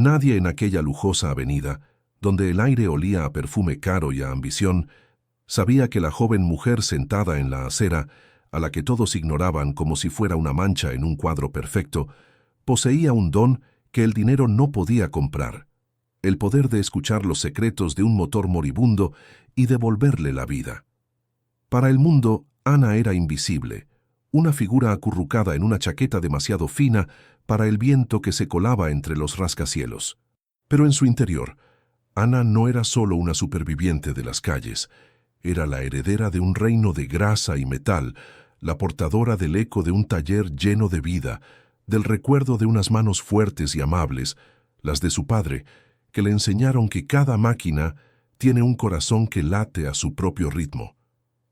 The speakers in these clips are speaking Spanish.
Nadie en aquella lujosa avenida, donde el aire olía a perfume caro y a ambición, sabía que la joven mujer sentada en la acera, a la que todos ignoraban como si fuera una mancha en un cuadro perfecto, poseía un don que el dinero no podía comprar: el poder de escuchar los secretos de un motor moribundo y devolverle la vida. Para el mundo, Ana era invisible, una figura acurrucada en una chaqueta demasiado fina para el viento que se colaba entre los rascacielos. Pero en su interior, Ana no era solo una superviviente de las calles, era la heredera de un reino de grasa y metal, la portadora del eco de un taller lleno de vida, del recuerdo de unas manos fuertes y amables, las de su padre, que le enseñaron que cada máquina tiene un corazón que late a su propio ritmo,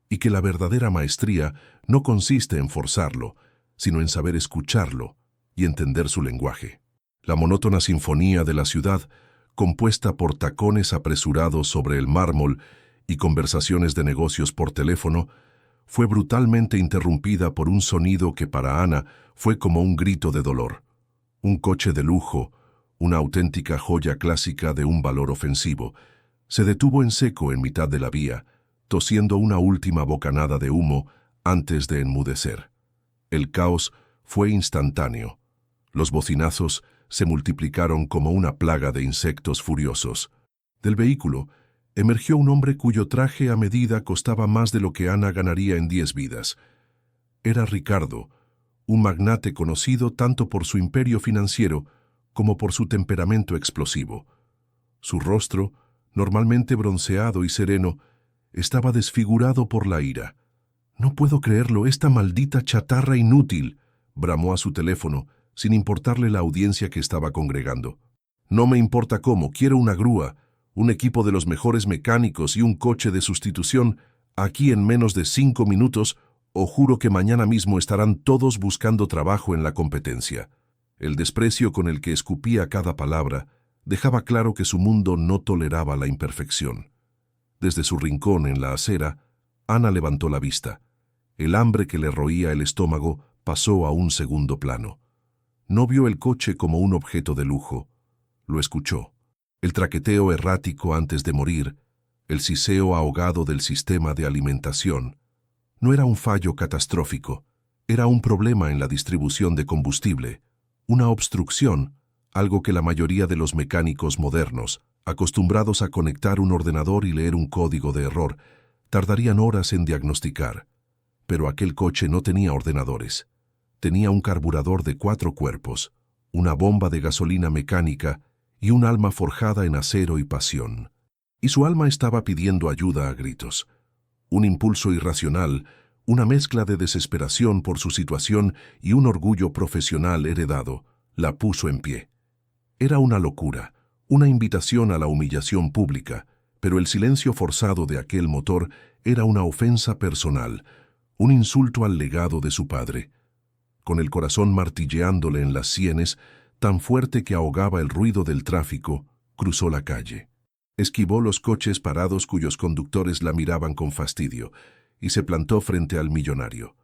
y que la verdadera maestría no consiste en forzarlo, sino en saber escucharlo y entender su lenguaje. La monótona sinfonía de la ciudad, compuesta por tacones apresurados sobre el mármol y conversaciones de negocios por teléfono, fue brutalmente interrumpida por un sonido que para Ana fue como un grito de dolor. Un coche de lujo, una auténtica joya clásica de un valor ofensivo, se detuvo en seco en mitad de la vía, tosiendo una última bocanada de humo antes de enmudecer. El caos fue instantáneo. Los bocinazos se multiplicaron como una plaga de insectos furiosos. Del vehículo emergió un hombre cuyo traje a medida costaba más de lo que Ana ganaría en 10 vidas. Era Ricardo, un magnate conocido tanto por su imperio financiero como por su temperamento explosivo. Su rostro, normalmente bronceado y sereno, estaba desfigurado por la ira. «No puedo creerlo, esta maldita chatarra inútil», bramó a su teléfono, sin importarle la audiencia que estaba congregando. «No me importa cómo, quiero una grúa, un equipo de los mejores mecánicos y un coche de sustitución aquí en menos de 5 minutos, o juro que mañana mismo estarán todos buscando trabajo en la competencia». El desprecio con el que escupía cada palabra dejaba claro que su mundo no toleraba la imperfección. Desde su rincón en la acera, Ana levantó la vista. El hambre que le roía el estómago pasó a un segundo plano. No vio el coche como un objeto de lujo. Lo escuchó. El traqueteo errático antes de morir, el siseo ahogado del sistema de alimentación. No era un fallo catastrófico, era un problema en la distribución de combustible, una obstrucción, algo que la mayoría de los mecánicos modernos, acostumbrados a conectar un ordenador y leer un código de error, tardarían horas en diagnosticar. Pero aquel coche no tenía ordenadores. Tenía un carburador de 4 cuerpos, una bomba de gasolina mecánica y un alma forjada en acero y pasión. Y su alma estaba pidiendo ayuda a gritos. Un impulso irracional, una mezcla de desesperación por su situación y un orgullo profesional heredado, la puso en pie. Era una locura, una invitación a la humillación pública, pero el silencio forzado de aquel motor era una ofensa personal, un insulto al legado de su padre. Con el corazón martilleándole en las sienes, tan fuerte que ahogaba el ruido del tráfico, cruzó la calle. Esquivó los coches parados cuyos conductores la miraban con fastidio y se plantó frente al millonario.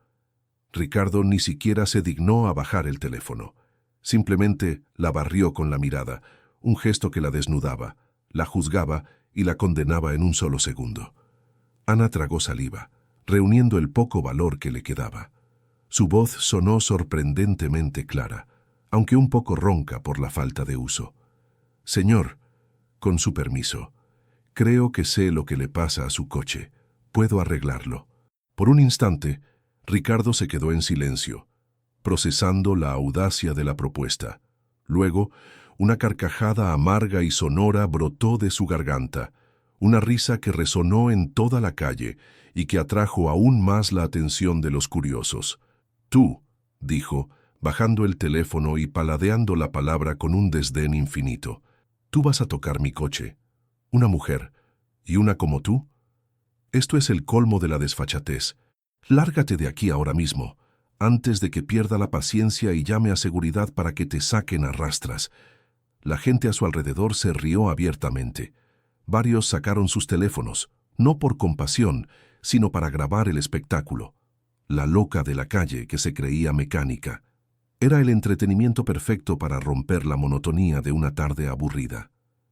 Ricardo ni siquiera se dignó a bajar el teléfono. Simplemente la barrió con la mirada, un gesto que la desnudaba, la juzgaba y la condenaba en un solo segundo. Ana tragó saliva, reuniendo el poco valor que le quedaba. Su voz sonó sorprendentemente clara, aunque un poco ronca por la falta de uso. «Señor, con su permiso, creo que sé lo que le pasa a su coche. Puedo arreglarlo». Por un instante, Ricardo se quedó en silencio, procesando la audacia de la propuesta. Luego, una carcajada amarga y sonora brotó de su garganta, una risa que resonó en toda la calle y que atrajo aún más la atención de los curiosos. «Tú», dijo, bajando el teléfono y paladeando la palabra con un desdén infinito, «tú vas a tocar mi coche. Una mujer, y una como tú. Esto es el colmo de la desfachatez. Lárgate de aquí ahora mismo, antes de que pierda la paciencia y llame a seguridad para que te saquen a rastras». La gente a su alrededor se rió abiertamente. Varios sacaron sus teléfonos, no por compasión, sino para grabar el espectáculo. La loca de la calle que se creía mecánica. Era el entretenimiento perfecto para romper la monotonía de una tarde aburrida.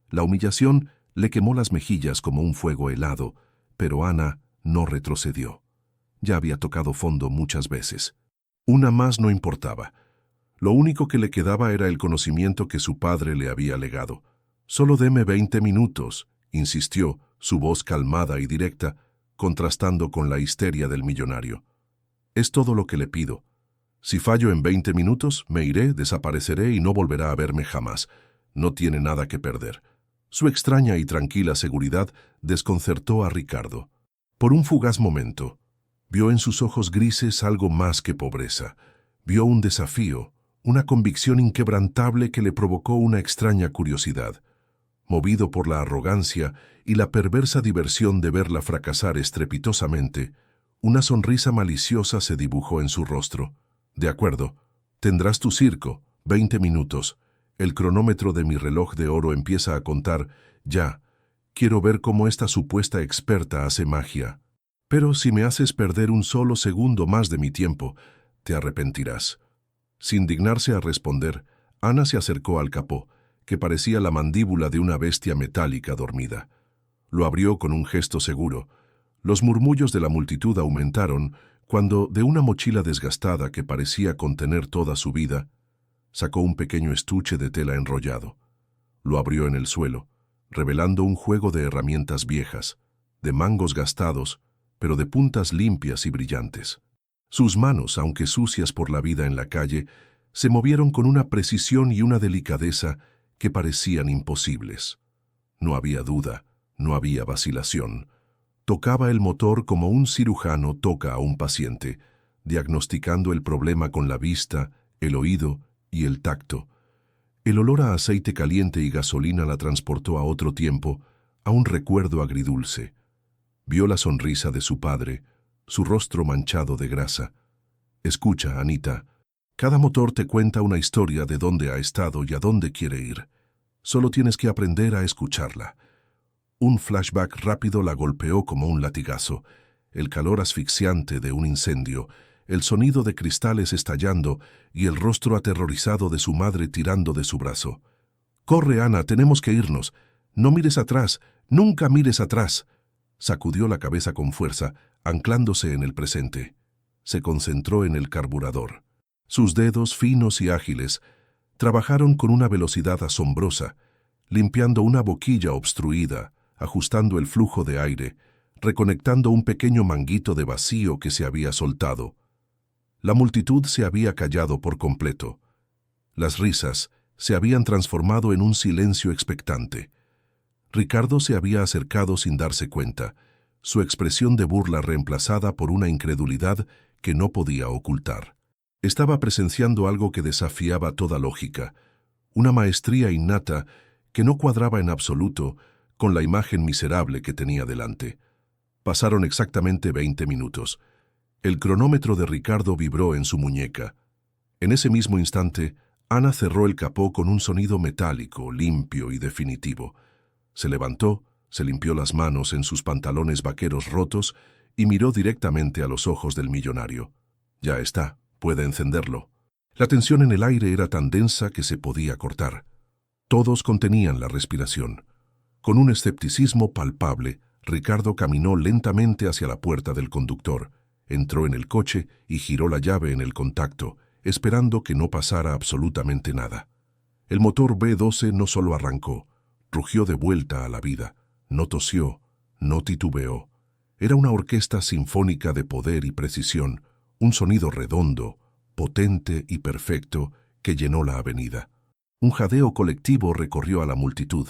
La humillación le quemó las mejillas como un fuego helado, pero Ana no retrocedió. Ya había tocado fondo muchas veces. Una más no importaba. Lo único que le quedaba era el conocimiento que su padre le había legado. «Solo deme 20 minutos», insistió, su voz calmada y directa, contrastando con la histeria del millonario. «Es todo lo que le pido. Si fallo en 20 minutos, me iré, desapareceré y no volverá a verme jamás. No tiene nada que perder». Su extraña y tranquila seguridad desconcertó a Ricardo. Por un fugaz momento, vio en sus ojos grises algo más que pobreza. Vio un desafío, una convicción inquebrantable que le provocó una extraña curiosidad. Movido por la arrogancia y la perversa diversión de verla fracasar estrepitosamente, una sonrisa maliciosa se dibujó en su rostro. «De acuerdo, tendrás tu circo, 20 minutos. El cronómetro de mi reloj de oro empieza a contar ya. Quiero ver cómo esta supuesta experta hace magia. Pero si me haces perder un solo segundo más de mi tiempo, te arrepentirás». Sin dignarse a responder, Ana se acercó al capó, que parecía la mandíbula de una bestia metálica dormida. Lo abrió con un gesto seguro. Los murmullos de la multitud aumentaron cuando, de una mochila desgastada que parecía contener toda su vida, sacó un pequeño estuche de tela enrollado. Lo abrió en el suelo, revelando un juego de herramientas viejas, de mangos gastados, pero de puntas limpias y brillantes. Sus manos, aunque sucias por la vida en la calle, se movieron con una precisión y una delicadeza que parecían imposibles. No había duda, no había vacilación. Tocaba el motor como un cirujano toca a un paciente, diagnosticando el problema con la vista, el oído y el tacto. El olor a aceite caliente y gasolina la transportó a otro tiempo, a un recuerdo agridulce. Vio la sonrisa de su padre, su rostro manchado de grasa. «Escucha, Anita, cada motor te cuenta una historia de dónde ha estado y a dónde quiere ir. Solo tienes que aprender a escucharla». Un flashback rápido la golpeó como un latigazo, el calor asfixiante de un incendio, el sonido de cristales estallando y el rostro aterrorizado de su madre tirando de su brazo. «Corre, Ana, tenemos que irnos. No mires atrás, nunca mires atrás». Sacudió la cabeza con fuerza, anclándose en el presente. Se concentró en el carburador. Sus dedos, finos y ágiles, trabajaron con una velocidad asombrosa, limpiando una boquilla obstruida, ajustando el flujo de aire, reconectando un pequeño manguito de vacío que se había soltado. La multitud se había callado por completo. Las risas se habían transformado en un silencio expectante. Ricardo se había acercado sin darse cuenta, su expresión de burla reemplazada por una incredulidad que no podía ocultar. Estaba presenciando algo que desafiaba toda lógica, una maestría innata que no cuadraba en absoluto con la imagen miserable que tenía delante. Pasaron exactamente 20 minutos. El cronómetro de Ricardo vibró en su muñeca. En ese mismo instante, Ana cerró el capó con un sonido metálico, limpio y definitivo. Se levantó, se limpió las manos en sus pantalones vaqueros rotos y miró directamente a los ojos del millonario. «Ya está, puede encenderlo». La tensión en el aire era tan densa que se podía cortar. Todos contenían la respiración. Con un escepticismo palpable, Ricardo caminó lentamente hacia la puerta del conductor, entró en el coche y giró la llave en el contacto, esperando que no pasara absolutamente nada. El motor B12 no solo arrancó, rugió de vuelta a la vida, no tosió, no titubeó. Era una orquesta sinfónica de poder y precisión, un sonido redondo, potente y perfecto que llenó la avenida. Un jadeo colectivo recorrió a la multitud.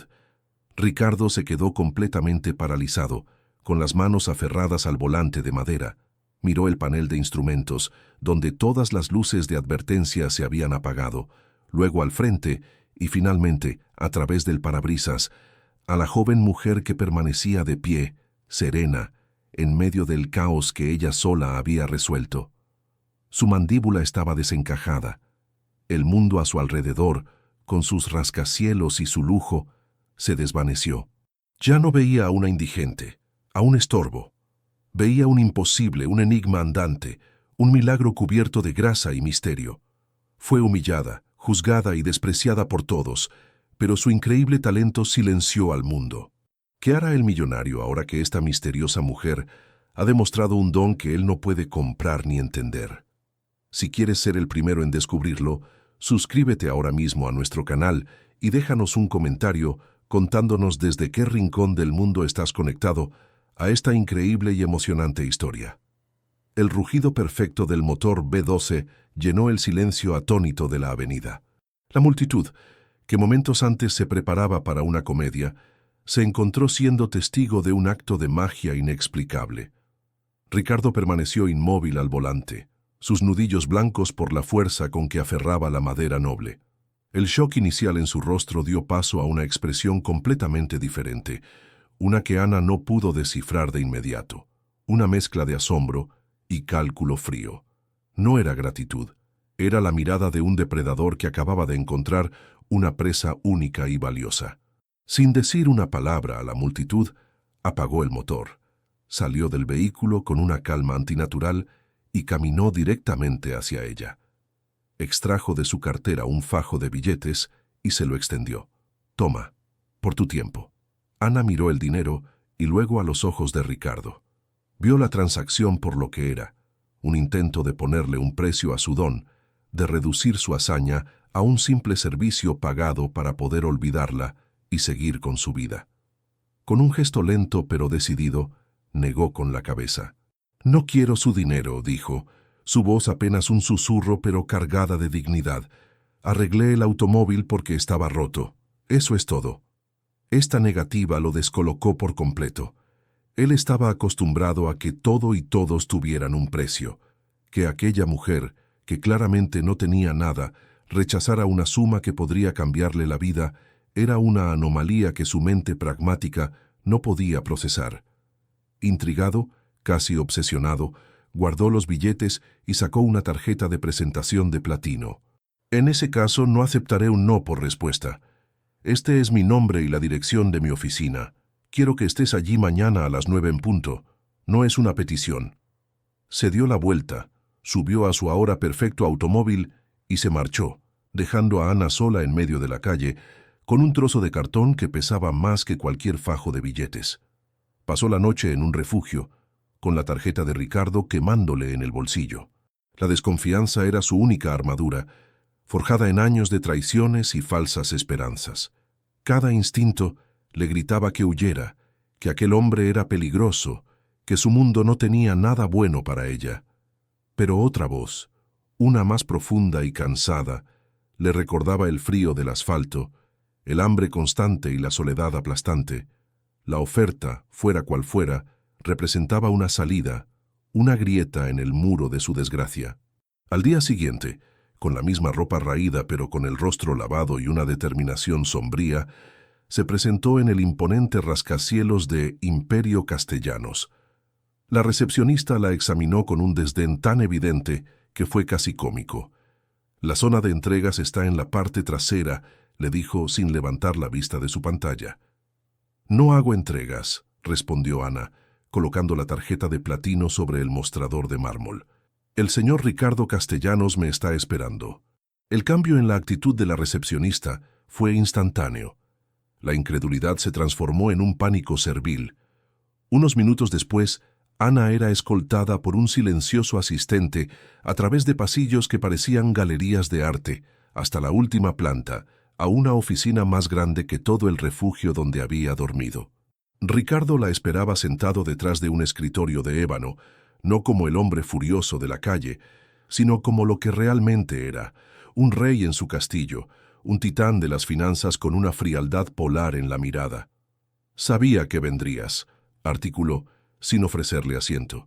Ricardo se quedó completamente paralizado, con las manos aferradas al volante de madera. Miró el panel de instrumentos, donde todas las luces de advertencia se habían apagado, luego al frente y finalmente, a través del parabrisas, a la joven mujer que permanecía de pie, serena, en medio del caos que ella sola había resuelto. Su mandíbula estaba desencajada. El mundo a su alrededor, con sus rascacielos y su lujo, se desvaneció. Ya no veía a una indigente, a un estorbo. Veía un imposible, un enigma andante, un milagro cubierto de grasa y misterio. Fue humillada, juzgada y despreciada por todos, pero su increíble talento silenció al mundo. ¿Qué hará el millonario ahora que esta misteriosa mujer ha demostrado un don que él no puede comprar ni entender? Si quieres ser el primero en descubrirlo, suscríbete ahora mismo a nuestro canal y déjanos un comentario contándonos desde qué rincón del mundo estás conectado a esta increíble y emocionante historia. El rugido perfecto del motor B12 llenó el silencio atónito de la avenida. La multitud, que momentos antes se preparaba para una comedia, se encontró siendo testigo de un acto de magia inexplicable. Ricardo permaneció inmóvil al volante, sus nudillos blancos por la fuerza con que aferraba la madera noble. El shock inicial en su rostro dio paso a una expresión completamente diferente, una que Ana no pudo descifrar de inmediato, una mezcla de asombro y cálculo frío. No era gratitud, era la mirada de un depredador que acababa de encontrar una presa única y valiosa. Sin decir una palabra a la multitud, apagó el motor, salió del vehículo con una calma antinatural y caminó directamente hacia ella. Extrajo de su cartera un fajo de billetes y se lo extendió. «Toma, por tu tiempo». Ana miró el dinero y luego a los ojos de Ricardo. Vio la transacción por lo que era, un intento de ponerle un precio a su don, de reducir su hazaña a un simple servicio pagado para poder olvidarla y seguir con su vida. Con un gesto lento pero decidido, negó con la cabeza. «No quiero su dinero», dijo, su voz apenas un susurro pero cargada de dignidad. «Arreglé el automóvil porque estaba roto. Eso es todo». Esta negativa lo descolocó por completo. Él estaba acostumbrado a que todo y todos tuvieran un precio, que aquella mujer, que claramente no tenía nada, rechazara una suma que podría cambiarle la vida, era una anomalía que su mente pragmática no podía procesar. Intrigado, casi obsesionado, guardó los billetes y sacó una tarjeta de presentación de platino. «En ese caso no aceptaré un no por respuesta. Este es mi nombre y la dirección de mi oficina. Quiero que estés allí mañana a las 9 en punto. No es una petición». Se dio la vuelta, subió a su ahora perfecto automóvil y se marchó, dejando a Ana sola en medio de la calle, con un trozo de cartón que pesaba más que cualquier fajo de billetes. Pasó la noche en un refugio, con la tarjeta de Ricardo quemándole en el bolsillo. La desconfianza era su única armadura, forjada en años de traiciones y falsas esperanzas. Cada instinto le gritaba que huyera, que aquel hombre era peligroso, que su mundo no tenía nada bueno para ella. Pero otra voz, una más profunda y cansada, le recordaba el frío del asfalto, el hambre constante y la soledad aplastante. La oferta, fuera cual fuera, representaba una salida, una grieta en el muro de su desgracia. Al día siguiente, con la misma ropa raída pero con el rostro lavado y una determinación sombría, se presentó en el imponente rascacielos de Imperio Castellanos. La recepcionista la examinó con un desdén tan evidente que fue casi cómico. «La zona de entregas está en la parte trasera», le dijo sin levantar la vista de su pantalla. «No hago entregas», respondió Ana, colocando la tarjeta de platino sobre el mostrador de mármol. «El señor Ricardo Castellanos me está esperando». El cambio en la actitud de la recepcionista fue instantáneo. La incredulidad se transformó en un pánico servil. Unos minutos después, Ana era escoltada por un silencioso asistente a través de pasillos que parecían galerías de arte, hasta la última planta, a una oficina más grande que todo el refugio donde había dormido. Ricardo la esperaba sentado detrás de un escritorio de ébano, no como el hombre furioso de la calle, sino como lo que realmente era, un rey en su castillo, un titán de las finanzas con una frialdad polar en la mirada. «Sabía que vendrías», articuló, sin ofrecerle asiento.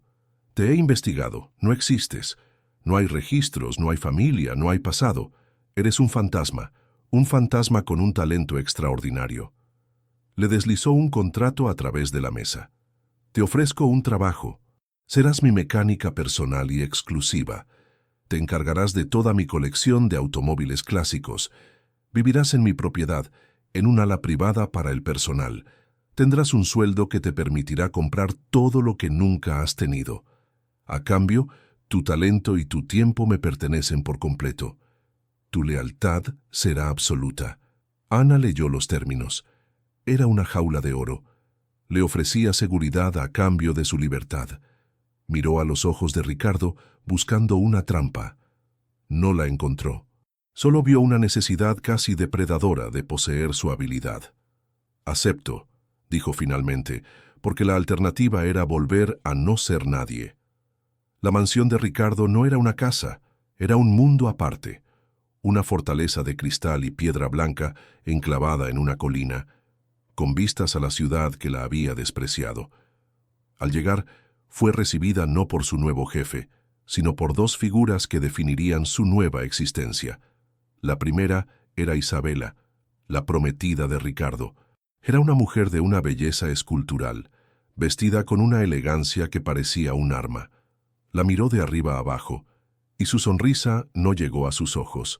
«Te he investigado, no existes. No hay registros, no hay familia, no hay pasado. Eres un fantasma con un talento extraordinario». Le deslizó un contrato a través de la mesa. «Te ofrezco un trabajo. Serás mi mecánica personal y exclusiva. Te encargarás de toda mi colección de automóviles clásicos. Vivirás en mi propiedad, en un ala privada para el personal. Tendrás un sueldo que te permitirá comprar todo lo que nunca has tenido. A cambio, tu talento y tu tiempo me pertenecen por completo. Tu lealtad será absoluta. Ana leyó los términos. Era una jaula de oro. Le ofrecía seguridad a cambio de su libertad. Miró a los ojos de Ricardo buscando una trampa. No la encontró. Solo vio una necesidad casi depredadora de poseer su habilidad. «Acepto», dijo finalmente, porque la alternativa era volver a no ser nadie. La mansión de Ricardo no era una casa, era un mundo aparte, una fortaleza de cristal y piedra blanca enclavada en una colina, con vistas a la ciudad que la había despreciado. Al llegar, fue recibida no por su nuevo jefe, sino por dos figuras que definirían su nueva existencia. La primera era Isabela, la prometida de Ricardo. Era una mujer de una belleza escultural, vestida con una elegancia que parecía un arma. La miró de arriba abajo, y su sonrisa no llegó a sus ojos.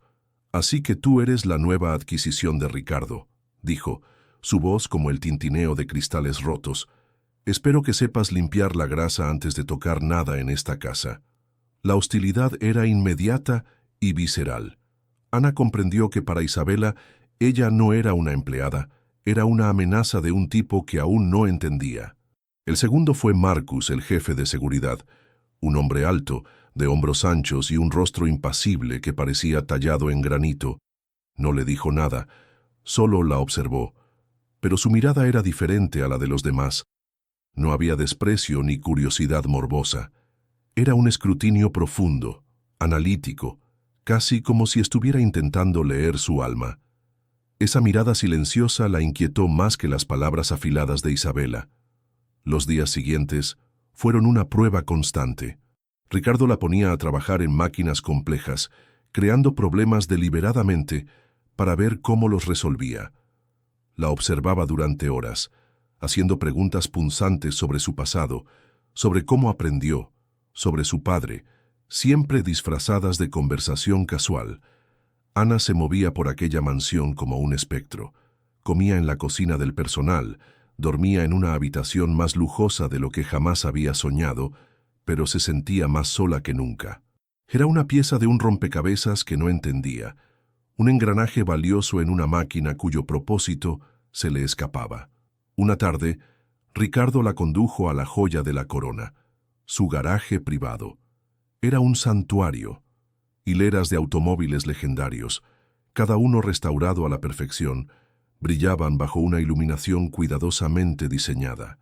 «Así que tú eres la nueva adquisición de Ricardo», dijo, su voz como el tintineo de cristales rotos. «Espero que sepas limpiar la grasa antes de tocar nada en esta casa». La hostilidad era inmediata y visceral. Ana comprendió que para Isabela ella no era una empleada, era una amenaza de un tipo que aún no entendía. El segundo fue Marcus, el jefe de seguridad, un hombre alto, de hombros anchos y un rostro impasible que parecía tallado en granito. No le dijo nada, solo la observó, pero su mirada era diferente a la de los demás. No había desprecio ni curiosidad morbosa. Era un escrutinio profundo, analítico, casi como si estuviera intentando leer su alma. Esa mirada silenciosa la inquietó más que las palabras afiladas de Isabela. Los días siguientes fueron una prueba constante. Ricardo la ponía a trabajar en máquinas complejas, creando problemas deliberadamente para ver cómo los resolvía. La observaba durante horas, haciendo preguntas punzantes sobre su pasado, sobre cómo aprendió, sobre su padre, siempre disfrazadas de conversación casual. Ana se movía por aquella mansión como un espectro. Comía en la cocina del personal, dormía en una habitación más lujosa de lo que jamás había soñado, pero se sentía más sola que nunca. Era una pieza de un rompecabezas que no entendía, un engranaje valioso en una máquina cuyo propósito se le escapaba. Una tarde, Ricardo la condujo a la joya de la corona, su garaje privado. Era un santuario, hileras de automóviles legendarios, cada uno restaurado a la perfección, brillaban bajo una iluminación cuidadosamente diseñada.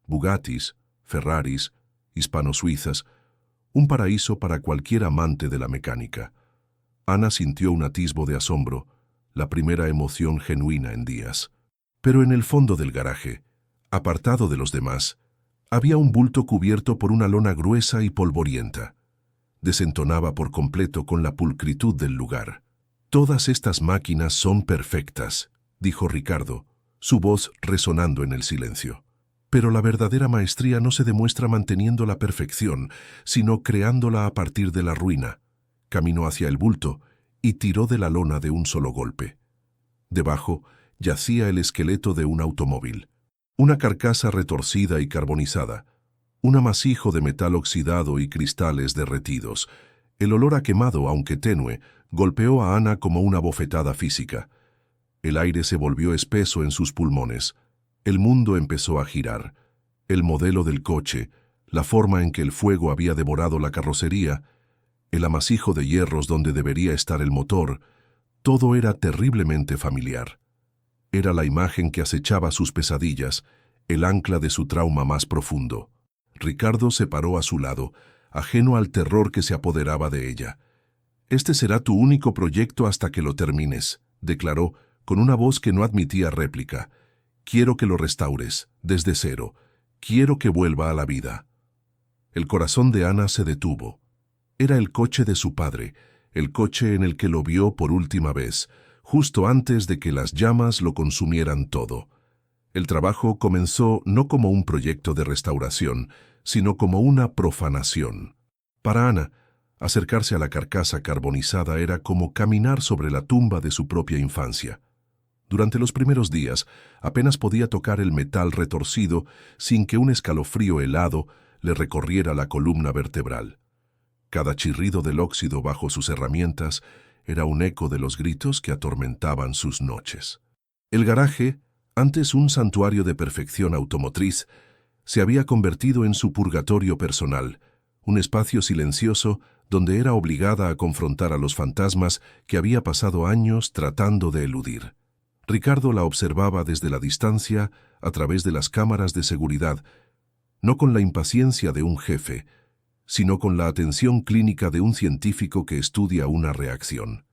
Bugattis, Ferraris, hispano-suizas, un paraíso para cualquier amante de la mecánica. Ana sintió un atisbo de asombro, la primera emoción genuina en días. Pero en el fondo del garaje, apartado de los demás, había un bulto cubierto por una lona gruesa y polvorienta. Desentonaba por completo con la pulcritud del lugar. «Todas estas máquinas son perfectas», dijo Ricardo, su voz resonando en el silencio. «Pero la verdadera maestría no se demuestra manteniendo la perfección, sino creándola a partir de la ruina». Caminó hacia el bulto y tiró de la lona de un solo golpe. Debajo yacía el esqueleto de un automóvil, una carcasa retorcida y carbonizada, un amasijo de metal oxidado y cristales derretidos. El olor a quemado, aunque tenue, golpeó a Ana como una bofetada física. El aire se volvió espeso en sus pulmones. El mundo empezó a girar. El modelo del coche, la forma en que el fuego había devorado la carrocería, el amasijo de hierros donde debería estar el motor, todo era terriblemente familiar. Era la imagen que acechaba sus pesadillas, el ancla de su trauma más profundo. Ricardo se paró a su lado, ajeno al terror que se apoderaba de ella. «Este será tu único proyecto hasta que lo termines», declaró, con una voz que no admitía réplica. «Quiero que lo restaures, desde cero. Quiero que vuelva a la vida». El corazón de Ana se detuvo. Era el coche de su padre, el coche en el que lo vio por última vez, justo antes de que las llamas lo consumieran todo. El trabajo comenzó no como un proyecto de restauración, sino como una profanación. Para Ana, acercarse a la carcasa carbonizada era como caminar sobre la tumba de su propia infancia. Durante los primeros días, apenas podía tocar el metal retorcido sin que un escalofrío helado le recorriera la columna vertebral. Cada chirrido del óxido bajo sus herramientas era un eco de los gritos que atormentaban sus noches. El garaje, antes un santuario de perfección automotriz, se había convertido en su purgatorio personal, un espacio silencioso donde era obligada a confrontar a los fantasmas que había pasado años tratando de eludir. Ricardo la observaba desde la distancia a través de las cámaras de seguridad, no con la impaciencia de un jefe, sino con la atención clínica de un científico que estudia una reacción.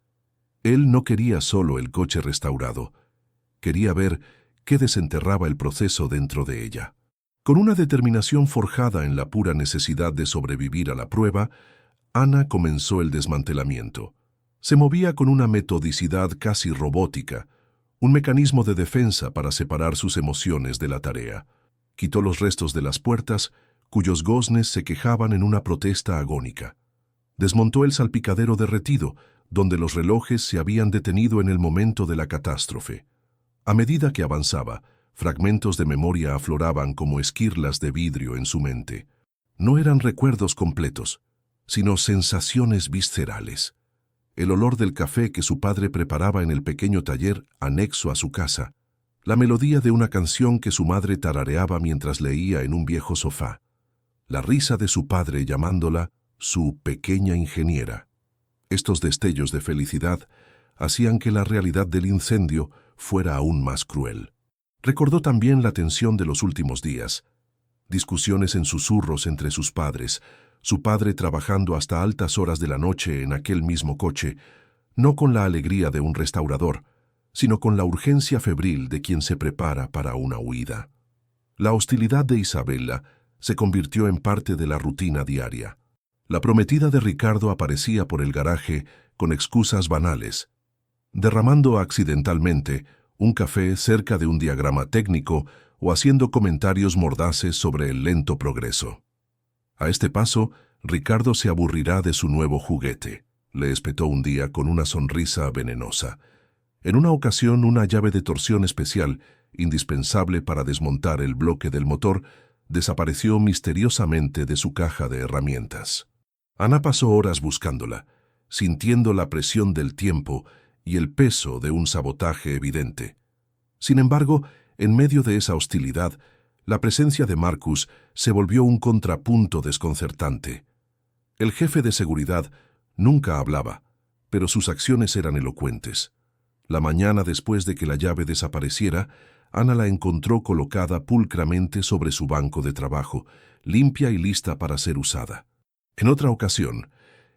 Él no quería solo el coche restaurado, quería ver qué desenterraba el proceso dentro de ella. Con una determinación forjada en la pura necesidad de sobrevivir a la prueba, Ana comenzó el desmantelamiento. Se movía con una metodicidad casi robótica, un mecanismo de defensa para separar sus emociones de la tarea. Quitó los restos de las puertas, cuyos goznes se quejaban en una protesta agónica. Desmontó el salpicadero derretido, donde los relojes se habían detenido en el momento de la catástrofe. A medida que avanzaba, fragmentos de memoria afloraban como esquirlas de vidrio en su mente. No eran recuerdos completos, sino sensaciones viscerales. El olor del café que su padre preparaba en el pequeño taller anexo a su casa, la melodía de una canción que su madre tarareaba mientras leía en un viejo sofá, la risa de su padre llamándola su pequeña ingeniera. Estos destellos de felicidad hacían que la realidad del incendio fuera aún más cruel. Recordó también la tensión de los últimos días, discusiones en susurros entre sus padres, su padre trabajando hasta altas horas de la noche en aquel mismo coche, no con la alegría de un restaurador, sino con la urgencia febril de quien se prepara para una huida. La hostilidad de Isabella se convirtió en parte de la rutina diaria. La prometida de Ricardo aparecía por el garaje con excusas banales, derramando accidentalmente un café cerca de un diagrama técnico o haciendo comentarios mordaces sobre el lento progreso. A este paso, Ricardo se aburrirá de su nuevo juguete, le espetó un día con una sonrisa venenosa. En una ocasión, una llave de torsión especial, indispensable para desmontar el bloque del motor, desapareció misteriosamente de su caja de herramientas. Ana pasó horas buscándola, sintiendo la presión del tiempo y el peso de un sabotaje evidente. Sin embargo, en medio de esa hostilidad, la presencia de Marcus se volvió un contrapunto desconcertante. El jefe de seguridad nunca hablaba, pero sus acciones eran elocuentes. La mañana después de que la llave desapareciera, Ana la encontró colocada pulcramente sobre su banco de trabajo, limpia y lista para ser usada. En otra ocasión,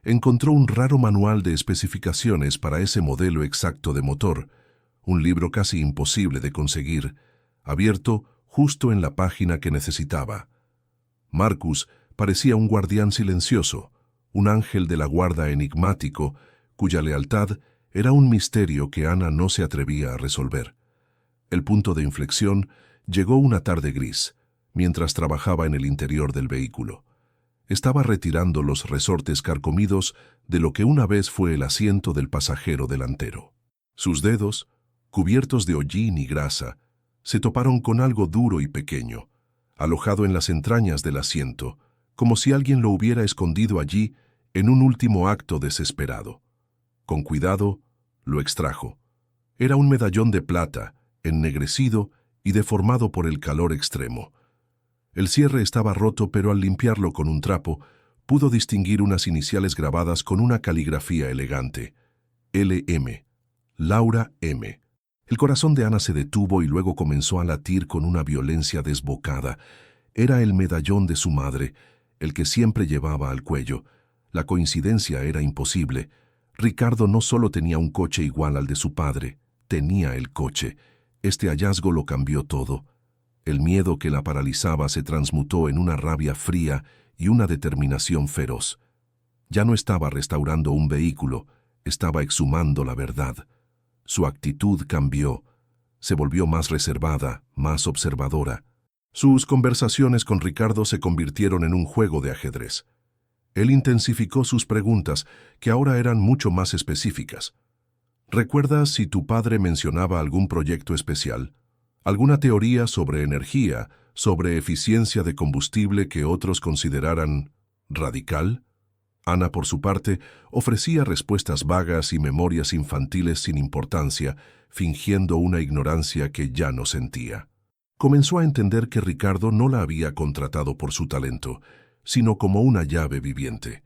encontró un raro manual de especificaciones para ese modelo exacto de motor, un libro casi imposible de conseguir, abierto justo en la página que necesitaba. Marcus parecía un guardián silencioso, un ángel de la guarda enigmático, cuya lealtad era un misterio que Ana no se atrevía a resolver. El punto de inflexión llegó una tarde gris, mientras trabajaba en el interior del vehículo. Estaba retirando los resortes carcomidos de lo que una vez fue el asiento del pasajero delantero. Sus dedos, cubiertos de hollín y grasa, se toparon con algo duro y pequeño, alojado en las entrañas del asiento, como si alguien lo hubiera escondido allí en un último acto desesperado. Con cuidado, lo extrajo. Era un medallón de plata, ennegrecido y deformado por el calor extremo. El cierre estaba roto, pero al limpiarlo con un trapo, pudo distinguir unas iniciales grabadas con una caligrafía elegante. L.M. Laura M. El corazón de Ana se detuvo y luego comenzó a latir con una violencia desbocada. Era el medallón de su madre, el que siempre llevaba al cuello. La coincidencia era imposible. Ricardo no solo tenía un coche igual al de su padre, tenía el coche. Este hallazgo lo cambió todo. El miedo que la paralizaba se transmutó en una rabia fría y una determinación feroz. Ya no estaba restaurando un vehículo, estaba exhumando la verdad. Su actitud cambió. Se volvió más reservada, más observadora. Sus conversaciones con Ricardo se convirtieron en un juego de ajedrez. Él intensificó sus preguntas, que ahora eran mucho más específicas. ¿Recuerdas si tu padre mencionaba algún proyecto especial? ¿Alguna teoría sobre energía, sobre eficiencia de combustible que otros consideraran radical? Ana, por su parte, ofrecía respuestas vagas y memorias infantiles sin importancia, fingiendo una ignorancia que ya no sentía. Comenzó a entender que Ricardo no la había contratado por su talento, sino como una llave viviente.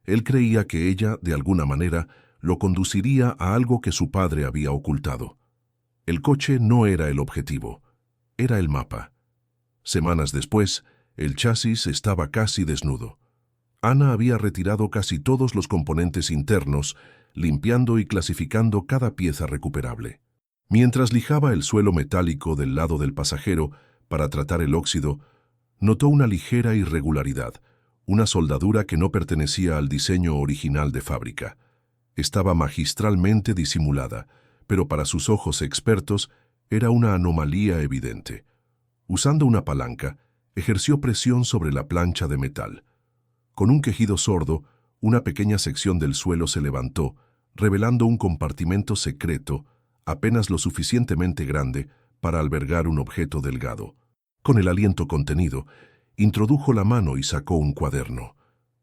Él creía que ella, de alguna manera, lo conduciría a algo que su padre había ocultado. El coche no era el objetivo, era el mapa. Semanas después, el chasis estaba casi desnudo. Ana había retirado casi todos los componentes internos, limpiando y clasificando cada pieza recuperable. Mientras lijaba el suelo metálico del lado del pasajero para tratar el óxido, notó una ligera irregularidad, una soldadura que no pertenecía al diseño original de fábrica. Estaba magistralmente disimulada, pero para sus ojos expertos era una anomalía evidente. Usando una palanca, ejerció presión sobre la plancha de metal. Con un quejido sordo, una pequeña sección del suelo se levantó, revelando un compartimento secreto, apenas lo suficientemente grande para albergar un objeto delgado. Con el aliento contenido, introdujo la mano y sacó un cuaderno.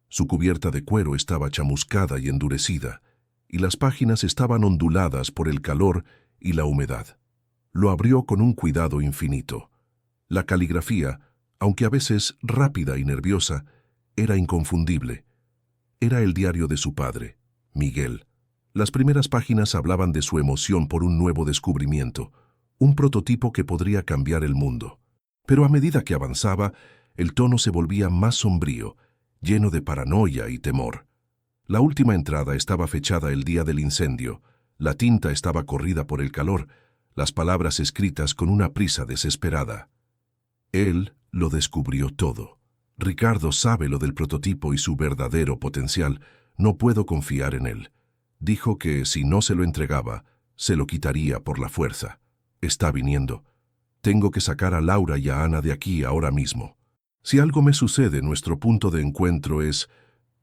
Su cubierta de cuero estaba chamuscada y endurecida, y las páginas estaban onduladas por el calor y la humedad. Lo abrió con un cuidado infinito. La caligrafía, aunque a veces rápida y nerviosa, era inconfundible. Era el diario de su padre, Miguel. Las primeras páginas hablaban de su emoción por un nuevo descubrimiento, un prototipo que podría cambiar el mundo. Pero a medida que avanzaba, el tono se volvía más sombrío, lleno de paranoia y temor. La última entrada estaba fechada el día del incendio, la tinta estaba corrida por el calor, las palabras escritas con una prisa desesperada. Él lo descubrió todo. Ricardo sabe lo del prototipo y su verdadero potencial. No puedo confiar en él. Dijo que si no se lo entregaba, se lo quitaría por la fuerza. Está viniendo. Tengo que sacar a Laura y a Ana de aquí ahora mismo. Si algo me sucede, nuestro punto de encuentro es...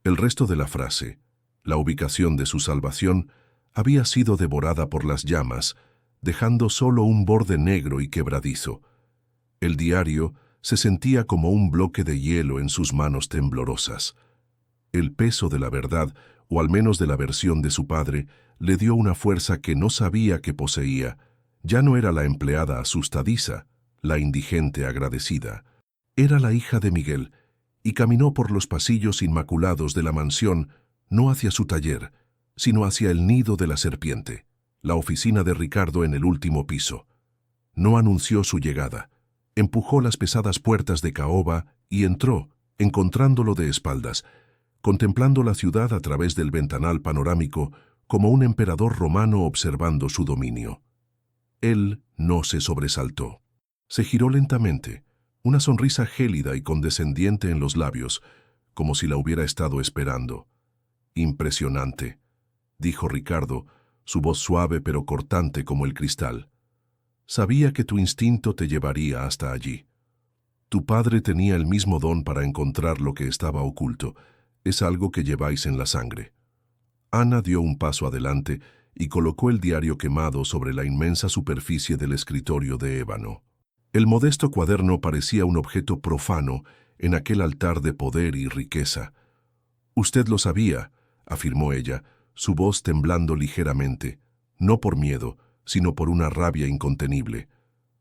El resto de la frase, la ubicación de su salvación, había sido devorada por las llamas, dejando solo un borde negro y quebradizo. El diario se sentía como un bloque de hielo en sus manos temblorosas. El peso de la verdad, o al menos de la versión de su padre, le dio una fuerza que no sabía que poseía. Ya no era la empleada asustadiza, la indigente agradecida. Era la hija de Miguel, y caminó por los pasillos inmaculados de la mansión, no hacia su taller, sino hacia el nido de la serpiente, la oficina de Ricardo en el último piso. No anunció su llegada. Empujó las pesadas puertas de caoba y entró, encontrándolo de espaldas, contemplando la ciudad a través del ventanal panorámico como un emperador romano observando su dominio. Él no se sobresaltó. Se giró lentamente, una sonrisa gélida y condescendiente en los labios, como si la hubiera estado esperando. «Impresionante», dijo Ricardo, su voz suave pero cortante como el cristal. «Sabía que tu instinto te llevaría hasta allí. Tu padre tenía el mismo don para encontrar lo que estaba oculto. Es algo que lleváis en la sangre». Ana dio un paso adelante y colocó el diario quemado sobre la inmensa superficie del escritorio de ébano. El modesto cuaderno parecía un objeto profano en aquel altar de poder y riqueza. «Usted lo sabía», afirmó ella, su voz temblando ligeramente, no por miedo, sino por una rabia incontenible.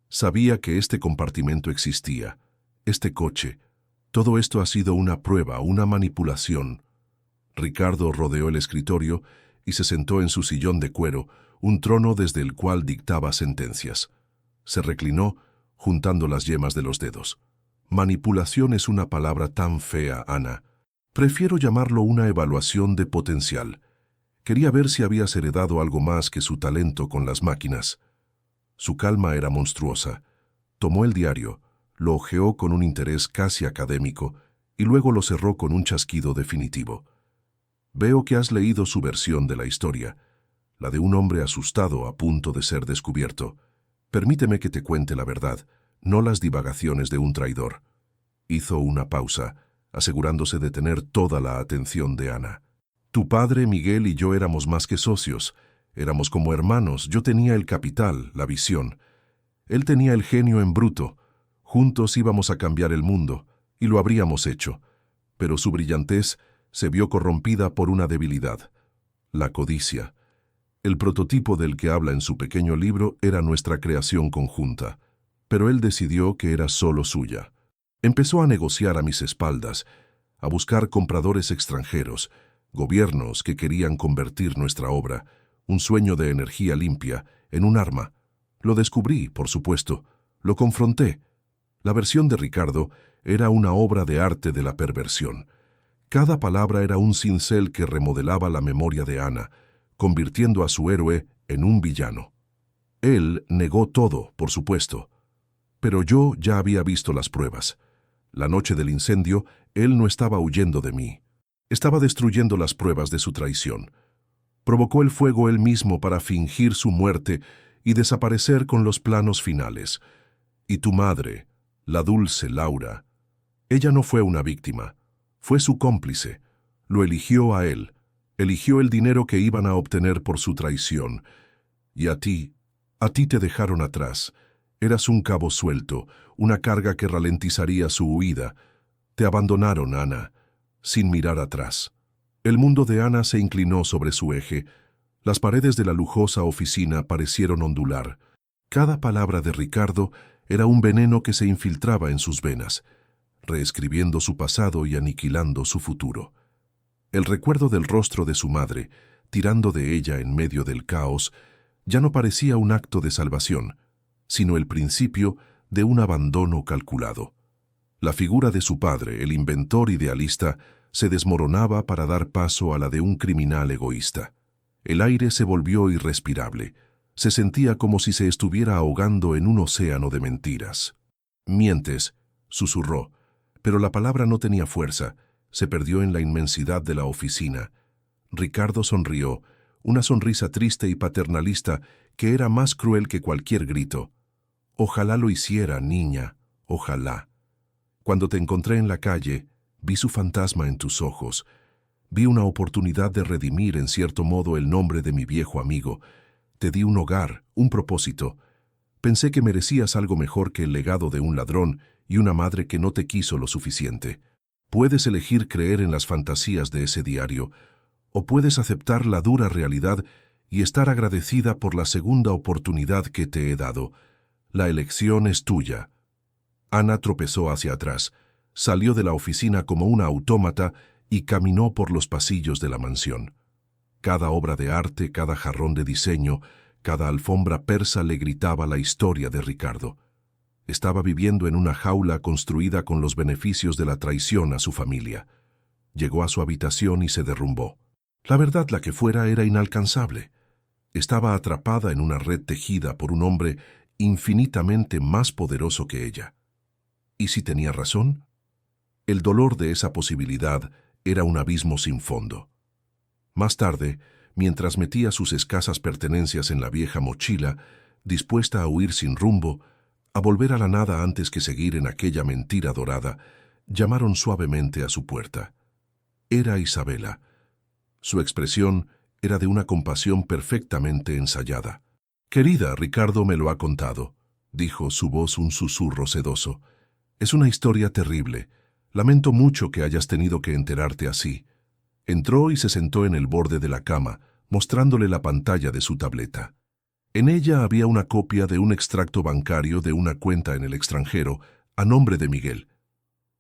«Sabía que este compartimento existía, este coche. Todo esto ha sido una prueba, una manipulación». Ricardo rodeó el escritorio y se sentó en su sillón de cuero, un trono desde el cual dictaba sentencias. Se reclinó, juntando las yemas de los dedos. «Manipulación es una palabra tan fea, Ana. Prefiero llamarlo una evaluación de potencial. Quería ver si habías heredado algo más que su talento con las máquinas». Su calma era monstruosa. Tomó el diario, lo hojeó con un interés casi académico y luego lo cerró con un chasquido definitivo. «Veo que has leído su versión de la historia, la de un hombre asustado a punto de ser descubierto. Permíteme que te cuente la verdad, no las divagaciones de un traidor». Hizo una pausa, asegurándose de tener toda la atención de Ana. «Tu padre, Miguel y yo éramos más que socios. Éramos como hermanos. Yo tenía el capital, la visión. Él tenía el genio en bruto. Juntos íbamos a cambiar el mundo, y lo habríamos hecho. Pero su brillantez se vio corrompida por una debilidad: la codicia. El prototipo del que habla en su pequeño libro era nuestra creación conjunta, pero él decidió que era solo suya. Empezó a negociar a mis espaldas, a buscar compradores extranjeros, gobiernos que querían convertir nuestra obra, un sueño de energía limpia, en un arma. Lo descubrí, por supuesto. Lo confronté. La versión de Ricardo era una obra de arte de la perversión. Cada palabra era un cincel que remodelaba la memoria de Ana, convirtiendo a su héroe en un villano. Él negó todo, por supuesto, pero yo ya había visto las pruebas. La noche del incendio, él no estaba huyendo de mí. Estaba destruyendo las pruebas de su traición. Provocó el fuego él mismo para fingir su muerte y desaparecer con los planos finales. Y tu madre, la dulce Laura, ella no fue una víctima, fue su cómplice. Lo eligió a él, eligió el dinero que iban a obtener por su traición. Y a ti te dejaron atrás. Eras un cabo suelto, una carga que ralentizaría su huida. Te abandonaron, Ana, sin mirar atrás. El mundo de Ana se inclinó sobre su eje. Las paredes de la lujosa oficina parecieron ondular. Cada palabra de Ricardo era un veneno que se infiltraba en sus venas, reescribiendo su pasado y aniquilando su futuro. El recuerdo del rostro de su madre, tirando de ella en medio del caos, ya no parecía un acto de salvación, sino el principio de un abandono calculado. La figura de su padre, el inventor idealista, se desmoronaba para dar paso a la de un criminal egoísta. El aire se volvió irrespirable. Se sentía como si se estuviera ahogando en un océano de mentiras. «Mientes», susurró, pero la palabra no tenía fuerza. Se perdió en la inmensidad de la oficina. Ricardo sonrió, una sonrisa triste y paternalista que era más cruel que cualquier grito. «Ojalá lo hiciera, niña, ojalá. Cuando te encontré en la calle, vi su fantasma en tus ojos. Vi una oportunidad de redimir en cierto modo el nombre de mi viejo amigo. Te di un hogar, un propósito. Pensé que merecías algo mejor que el legado de un ladrón y una madre que no te quiso lo suficiente. Puedes elegir creer en las fantasías de ese diario, o puedes aceptar la dura realidad y estar agradecida por la segunda oportunidad que te he dado. La elección es tuya». Ana tropezó hacia atrás, salió de la oficina como una autómata y caminó por los pasillos de la mansión. Cada obra de arte, cada jarrón de diseño, cada alfombra persa le gritaba la historia de Ricardo. Estaba viviendo en una jaula construida con los beneficios de la traición a su familia. Llegó a su habitación y se derrumbó. La verdad, la que fuera, era inalcanzable. Estaba atrapada en una red tejida por un hombre infinitamente más poderoso que ella. ¿Y si tenía razón? El dolor de esa posibilidad era un abismo sin fondo. Más tarde, mientras metía sus escasas pertenencias en la vieja mochila, dispuesta a huir sin rumbo, a volver a la nada antes que seguir en aquella mentira dorada, llamaron suavemente a su puerta. Era Isabela. Su expresión era de una compasión perfectamente ensayada. «Querida, Ricardo me lo ha contado», dijo, su voz un susurro sedoso. «Es una historia terrible. Lamento mucho que hayas tenido que enterarte así». Entró y se sentó en el borde de la cama, mostrándole la pantalla de su tableta. En ella había una copia de un extracto bancario de una cuenta en el extranjero, a nombre de Miguel,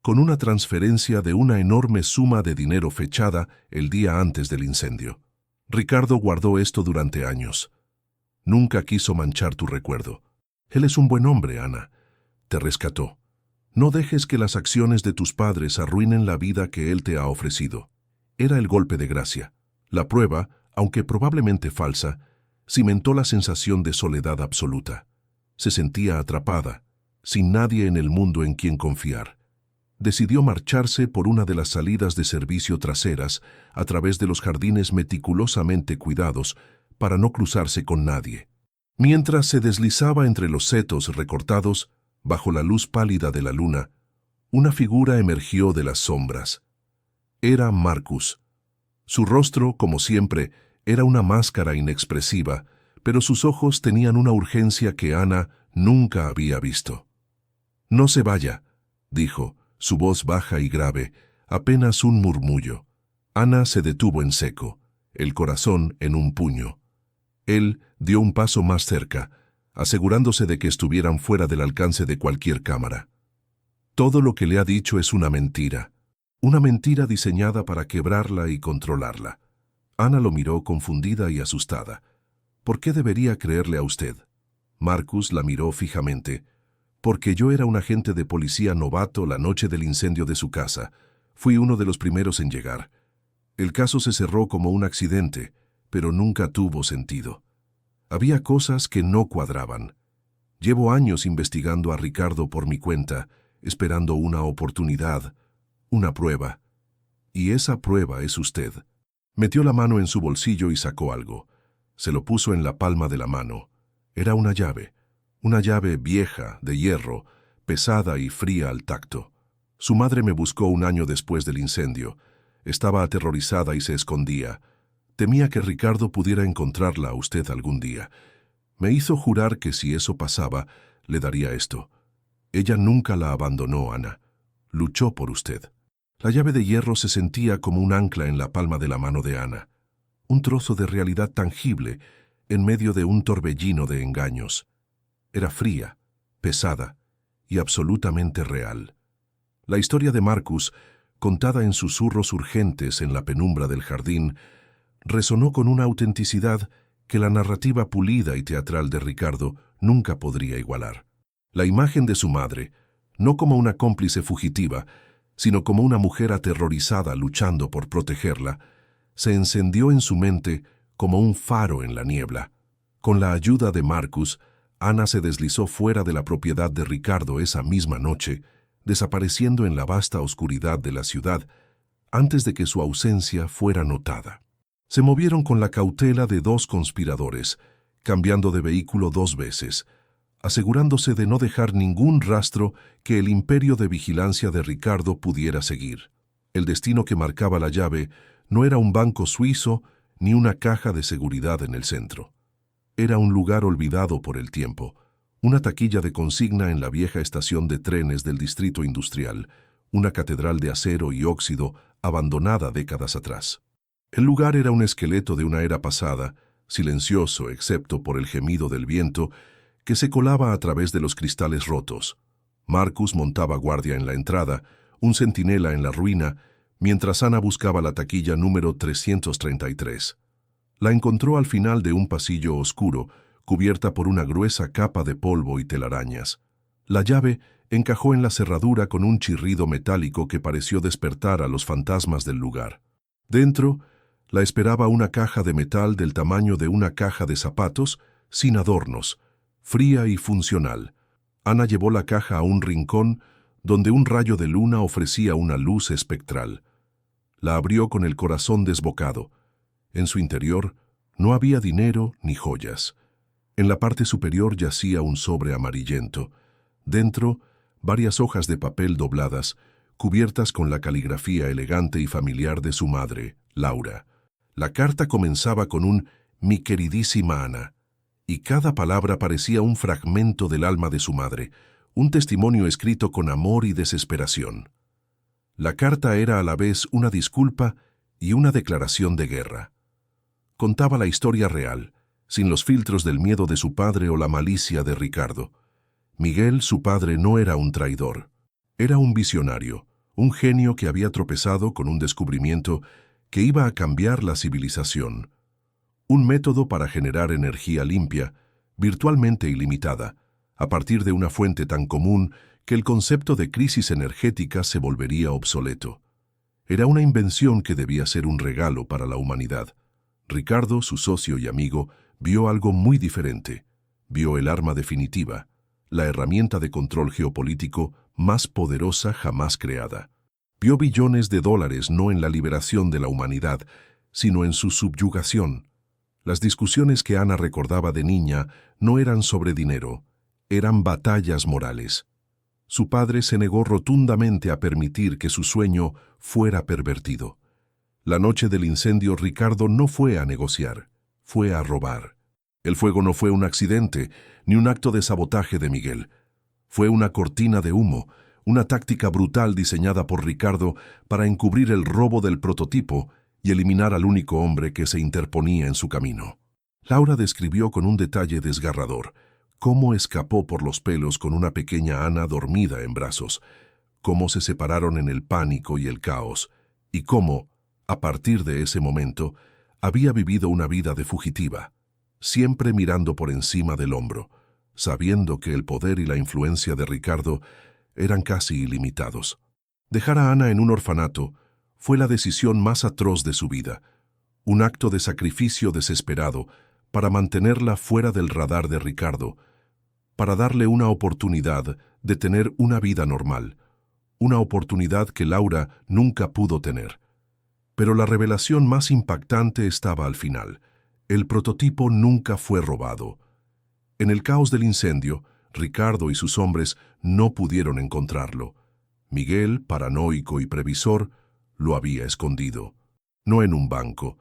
con una transferencia de una enorme suma de dinero fechada el día antes del incendio. Ricardo guardó esto durante años. Nunca quiso manchar tu recuerdo. Él es un buen hombre, Ana. Te rescató. No dejes que las acciones de tus padres arruinen la vida que él te ha ofrecido. Era el golpe de gracia. La prueba, aunque probablemente falsa, cimentó la sensación de soledad absoluta. Se sentía atrapada, sin nadie en el mundo en quien confiar. Decidió marcharse por una de las salidas de servicio traseras a través de los jardines meticulosamente cuidados para no cruzarse con nadie. Mientras se deslizaba entre los setos recortados, bajo la luz pálida de la luna, una figura emergió de las sombras. Era Marcus. Su rostro, como siempre, era una máscara inexpresiva, pero sus ojos tenían una urgencia que Ana nunca había visto. «No se vaya», dijo, su voz baja y grave, apenas un murmullo. Ana se detuvo en seco, el corazón en un puño. Él dio un paso más cerca, asegurándose de que estuvieran fuera del alcance de cualquier cámara. Todo lo que le ha dicho es una mentira diseñada para quebrarla y controlarla. Ana lo miró confundida y asustada. ¿Por qué debería creerle a usted? Marcus la miró fijamente. Porque yo era un agente de policía novato la noche del incendio de su casa. Fui uno de los primeros en llegar. El caso se cerró como un accidente, pero nunca tuvo sentido. Había cosas que no cuadraban. Llevo años investigando a Ricardo por mi cuenta, esperando una oportunidad, una prueba. Y esa prueba es usted. Metió la mano en su bolsillo y sacó algo. Se lo puso en la palma de la mano. Era una llave vieja, de hierro, pesada y fría al tacto. Su madre me buscó un año después del incendio. Estaba aterrorizada y se escondía. Temía que Ricardo pudiera encontrarla a usted algún día. Me hizo jurar que si eso pasaba, le daría esto. Ella nunca la abandonó, Ana. Luchó por usted. La llave de hierro se sentía como un ancla en la palma de la mano de Ana. Un trozo de realidad tangible en medio de un torbellino de engaños. Era fría, pesada y absolutamente real. La historia de Marcus, contada en susurros urgentes en la penumbra del jardín, resonó con una autenticidad que la narrativa pulida y teatral de Ricardo nunca podría igualar. La imagen de su madre, no como una cómplice fugitiva, sino como una mujer aterrorizada luchando por protegerla, se encendió en su mente como un faro en la niebla. Con la ayuda de Marcus, Ana se deslizó fuera de la propiedad de Ricardo esa misma noche, desapareciendo en la vasta oscuridad de la ciudad antes de que su ausencia fuera notada. Se movieron con la cautela de dos conspiradores, cambiando de vehículo 2 veces, asegurándose de no dejar ningún rastro que el imperio de vigilancia de Ricardo pudiera seguir. El destino que marcaba la llave no era un banco suizo ni una caja de seguridad en el centro. Era un lugar olvidado por el tiempo, una taquilla de consigna en la vieja estación de trenes del distrito industrial, una catedral de acero y óxido abandonada décadas atrás. El lugar era un esqueleto de una era pasada, silencioso excepto por el gemido del viento que se colaba a través de los cristales rotos. Marcus montaba guardia en la entrada, un centinela en la ruina, mientras Ana buscaba la taquilla número 333. La encontró al final de un pasillo oscuro, cubierta por una gruesa capa de polvo y telarañas. La llave encajó en la cerradura con un chirrido metálico que pareció despertar a los fantasmas del lugar. Dentro, la esperaba una caja de metal del tamaño de una caja de zapatos, sin adornos, fría y funcional. Ana llevó la caja a un rincón donde un rayo de luna ofrecía una luz espectral. La abrió con el corazón desbocado. En su interior no había dinero ni joyas. En la parte superior yacía un sobre amarillento. Dentro, varias hojas de papel dobladas, cubiertas con la caligrafía elegante y familiar de su madre, Laura. La carta comenzaba con un «Mi queridísima Ana», y cada palabra parecía un fragmento del alma de su madre, un testimonio escrito con amor y desesperación. La carta era a la vez una disculpa y una declaración de guerra. Contaba la historia real, sin los filtros del miedo de su padre o la malicia de Ricardo. Miguel, su padre, no era un traidor. Era un visionario, un genio que había tropezado con un descubrimiento que iba a cambiar la civilización. Un método para generar energía limpia, virtualmente ilimitada, a partir de una fuente tan común que el concepto de crisis energética se volvería obsoleto. Era una invención que debía ser un regalo para la humanidad. Ricardo, su socio y amigo, vio algo muy diferente. Vio el arma definitiva, la herramienta de control geopolítico más poderosa jamás creada. Vio billones de dólares no en la liberación de la humanidad, sino en su subyugación. Las discusiones que Ana recordaba de niña no eran sobre dinero, eran batallas morales. Su padre se negó rotundamente a permitir que su sueño fuera pervertido. La noche del incendio, Ricardo no fue a negociar, fue a robar. El fuego no fue un accidente, ni un acto de sabotaje de Miguel. Fue una cortina de humo, una táctica brutal diseñada por Ricardo para encubrir el robo del prototipo y eliminar al único hombre que se interponía en su camino. Laura describió con un detalle desgarrador cómo escapó por los pelos con una pequeña Ana dormida en brazos, cómo se separaron en el pánico y el caos, y cómo, a partir de ese momento, había vivido una vida de fugitiva, siempre mirando por encima del hombro, sabiendo que el poder y la influencia de Ricardo eran casi ilimitados. Dejar a Ana en un orfanato fue la decisión más atroz de su vida, un acto de sacrificio desesperado para mantenerla fuera del radar de Ricardo, para darle una oportunidad de tener una vida normal, una oportunidad que Laura nunca pudo tener. Pero la revelación más impactante estaba al final. El prototipo nunca fue robado. En el caos del incendio, Ricardo y sus hombres no pudieron encontrarlo. Miguel, paranoico y previsor, lo había escondido. No en un banco,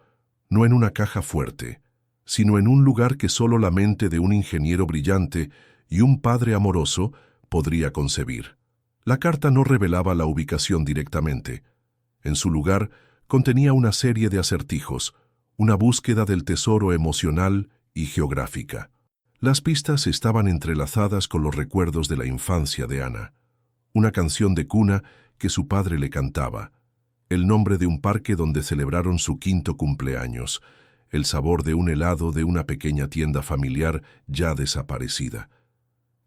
no en una caja fuerte, sino en un lugar que solo la mente de un ingeniero brillante y un padre amoroso podría concebir. La carta no revelaba la ubicación directamente. En su lugar, contenía una serie de acertijos, una búsqueda del tesoro emocional y geográfica. Las pistas estaban entrelazadas con los recuerdos de la infancia de Ana. Una canción de cuna que su padre le cantaba, el nombre de un parque donde celebraron su 5º cumpleaños, el sabor de un helado de una pequeña tienda familiar ya desaparecida.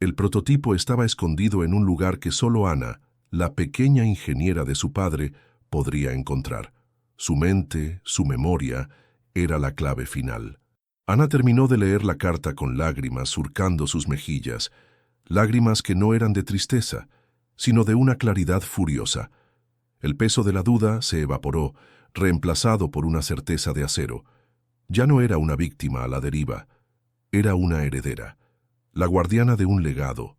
El prototipo estaba escondido en un lugar que solo Ana, la pequeña ingeniera de su padre, podría encontrar. Su mente, su memoria, era la clave final. Ana terminó de leer la carta con lágrimas surcando sus mejillas, lágrimas que no eran de tristeza, sino de una claridad furiosa. El peso de la duda se evaporó, reemplazado por una certeza de acero. Ya no era una víctima a la deriva, era una heredera, la guardiana de un legado,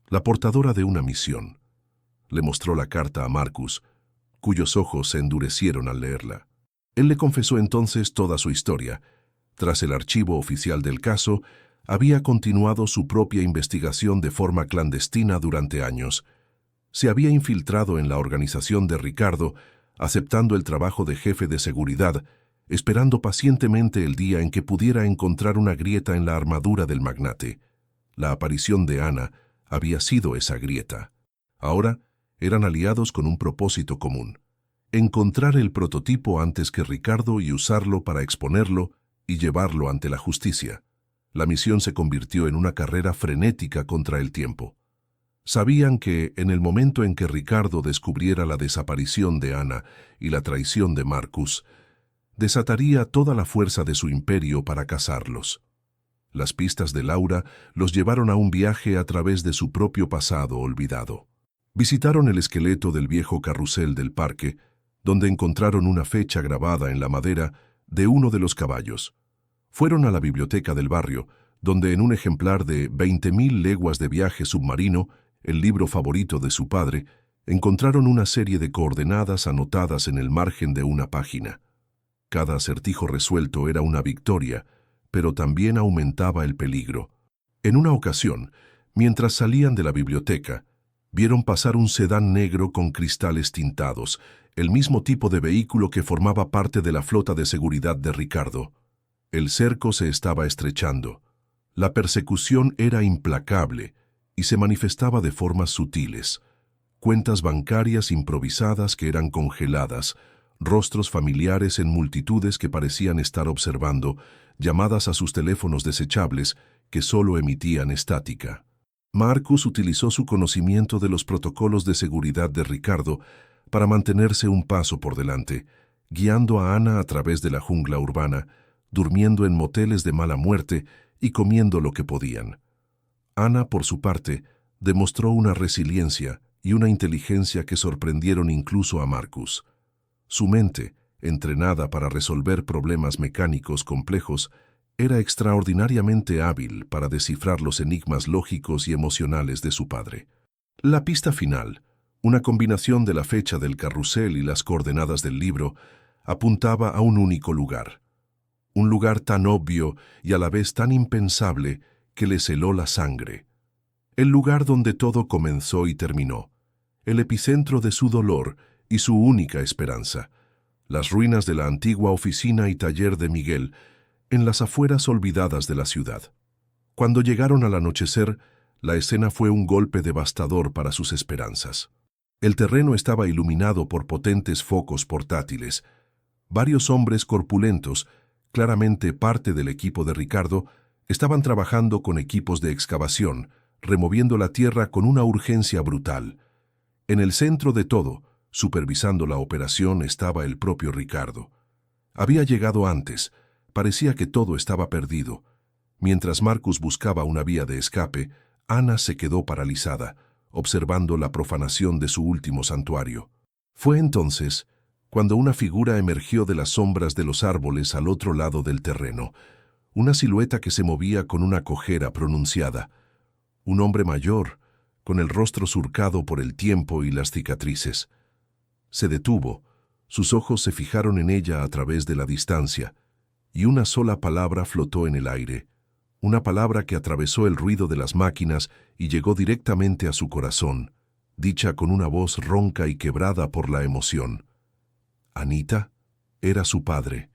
la portadora de una misión. Le mostró la carta a Marcus, cuyos ojos se endurecieron al leerla. Él le confesó entonces toda su historia. Tras el archivo oficial del caso, había continuado su propia investigación de forma clandestina durante años. Se había infiltrado en la organización de Ricardo, aceptando el trabajo de jefe de seguridad, esperando pacientemente el día en que pudiera encontrar una grieta en la armadura del magnate. La aparición de Ana había sido esa grieta. Ahora eran aliados con un propósito común: encontrar el prototipo antes que Ricardo y usarlo para exponerlo y llevarlo ante la justicia. La misión se convirtió en una carrera frenética contra el tiempo. Sabían que, en el momento en que Ricardo descubriera la desaparición de Ana y la traición de Marcus, desataría toda la fuerza de su imperio para cazarlos. Las pistas de Laura los llevaron a un viaje a través de su propio pasado olvidado. Visitaron el esqueleto del viejo carrusel del parque, donde encontraron una fecha grabada en la madera de uno de los caballos. Fueron a la biblioteca del barrio, donde en un ejemplar de 20.000 leguas de viaje submarino, el libro favorito de su padre, encontraron una serie de coordenadas anotadas en el margen de una página. Cada acertijo resuelto era una victoria, pero también aumentaba el peligro. En una ocasión, mientras salían de la biblioteca, vieron pasar un sedán negro con cristales tintados, el mismo tipo de vehículo que formaba parte de la flota de seguridad de Ricardo. El cerco se estaba estrechando. La persecución era implacable y se manifestaba de formas sutiles. Cuentas bancarias improvisadas que eran congeladas, rostros familiares en multitudes que parecían estar observando, llamadas a sus teléfonos desechables que solo emitían estática. Marcus utilizó su conocimiento de los protocolos de seguridad de Ricardo para mantenerse un paso por delante, guiando a Ana a través de la jungla urbana, durmiendo en moteles de mala muerte y comiendo lo que podían. Ana, por su parte, demostró una resiliencia y una inteligencia que sorprendieron incluso a Marcus. Su mente, entrenada para resolver problemas mecánicos complejos, era extraordinariamente hábil para descifrar los enigmas lógicos y emocionales de su padre. La pista final, una combinación de la fecha del carrusel y las coordenadas del libro, apuntaba a un único lugar. Un lugar tan obvio y a la vez tan impensable que le heló la sangre. El lugar donde todo comenzó y terminó, el epicentro de su dolor y su única esperanza. las ruinas de la antigua oficina y taller de Miguel, en las afueras olvidadas de la ciudad. Cuando llegaron al anochecer, la escena fue un golpe devastador para sus esperanzas. El terreno estaba iluminado por potentes focos portátiles. Varios hombres corpulentos, claramente parte del equipo de Ricardo, estaban trabajando con equipos de excavación, removiendo la tierra con una urgencia brutal. En el centro de todo, supervisando la operación, estaba el propio Ricardo. Había llegado antes, parecía que todo estaba perdido. Mientras Marcus buscaba una vía de escape, Ana se quedó paralizada, observando la profanación de su último santuario. Fue entonces cuando una figura emergió de las sombras de los árboles al otro lado del terreno, una silueta que se movía con una cojera pronunciada. Un hombre mayor, con el rostro surcado por el tiempo y las cicatrices. Se detuvo, sus ojos se fijaron en ella a través de la distancia, y una sola palabra flotó en el aire, una palabra que atravesó el ruido de las máquinas y llegó directamente a su corazón, dicha con una voz ronca y quebrada por la emoción. Anita era su padre.